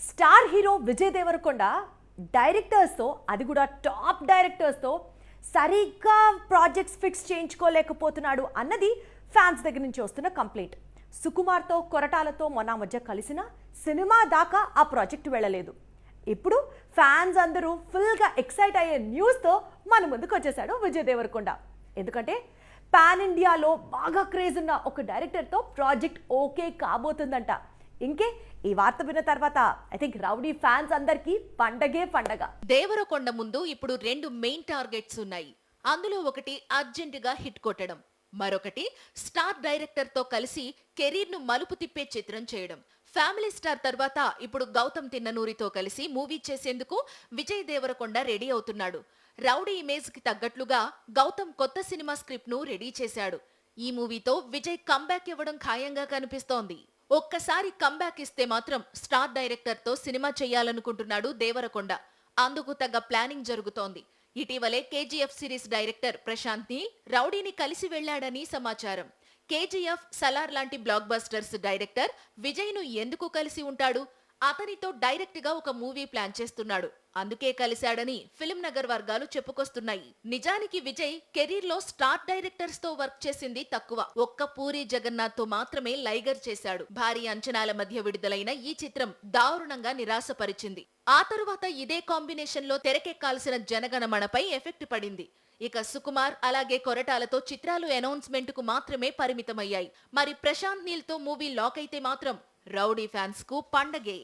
Star hero Vijay Devarakonda డైరెక్టర్స్తో, అది కూడా top డైరెక్టర్స్తో సరిగ్గా ప్రాజెక్ట్స్ ఫిక్స్ చేయించుకోలేకపోతున్నాడు అన్నది ఫ్యాన్స్ దగ్గర నుంచి వస్తున్న కంప్లైంట్. సుకుమార్తో, కొరటాలతో మొన్న మధ్య కలిసిన సినిమా దాకా ఆ ప్రాజెక్ట్ వెళ్ళలేదు. ఇప్పుడు ఫ్యాన్స్ అందరూ ఫుల్గా ఎక్సైట్ అయ్యే న్యూస్తో మన ముందుకు వచ్చేసాడు విజయ్ దేవరకొండ. ఎందుకంటే పాన్ ఇండియాలో బాగా క్రేజ్ ఉన్న ఒక డైరెక్టర్తో ప్రాజెక్ట్ ఓకే కాబోతుందంట. ఇంకే ఈ వార్త విన్న తర్వాత ఐ థింక్ రౌడీ ఫ్యాన్స్ అందరికీ పండగే పండగ. దేవరకొండ ముందు ఇప్పుడు రెండు మెయిన్ టార్గెట్స్ ఉన్నాయి. అందులో ఒకటి అర్జెంటుగా హిట్ కొట్టడం, మరొకటి స్టార్ డైరెక్టర్ తో కలిసి కెరీర్ ను మలుపు తిప్పే చిత్రం చేయడం. ఫ్యామిలీ స్టార్ తర్వాత ఇప్పుడు గౌతమ్ తిన్ననూరితో కలిసి మూవీ చేసేందుకు విజయ్ దేవరకొండ రెడీ అవుతున్నాడు. రౌడీ ఇమేజ్ కి తగ్గట్లుగా గౌతమ్ కొత్త సినిమా స్క్రిప్ట్ ను రెడీ చేశాడు. ఈ మూవీతో విజయ్ కంబ్యాక్ ఇవ్వడం ఖాయంగా కనిపిస్తోంది. ఒక్కసారి కంబ్యాక్ ఇస్తే మాత్రం స్టార్ డైరెక్టర్ తో సినిమా చేయాలనుకుంటున్నాడు దేవరకొండ. అందుకు తగ్గ ప్లానింగ్ జరుగుతోంది. ఇటీవలే KGF series director Prashanth Neel రౌడీని కలిసి వెళ్లాడని సమాచారం. కేజీఎఫ్, సలార్ లాంటి బ్లాక్ బస్టర్స్ డైరెక్టర్ విజయ్ ను ఎందుకు కలిసి ఉంటాడు? అతనితో డైరెక్ట్ గా ఒక మూవీ ప్లాన్ చేస్తున్నాడు, అందుకే కలిశాడని ఫిల్మ్ నగర్ వర్గాలు చెప్పుకొస్తున్నాయి. నిజానికి విజయ్ కెరీర్ లో స్టార్ డైరెక్టర్స్ తో వర్క్ చేసింది తక్కువ. ఒక్క పూరి జగన్నాథ్ తో మాత్రమే లైగర్ చేశాడు. భారీ అంచనాల మధ్య విడుదలైన ఈ చిత్రం దారుణంగా నిరాశపరిచింది. ఆ తరువాత ఇదే కాంబినేషన్ లో తెరకెక్కాల్సిన జనగణమనపై ఎఫెక్ట్ పడింది. ఇక సుకుమార్ అలాగే కొరటాలతో చిత్రాలు అనౌన్స్మెంట్ కు మాత్రమే పరిమితమయ్యాయి. మరి ప్రశాంత్ నీల్ తో మూవీ లాక్ అయితే మాత్రం రౌడీ ఫ్యాన్స్ కు పండగే.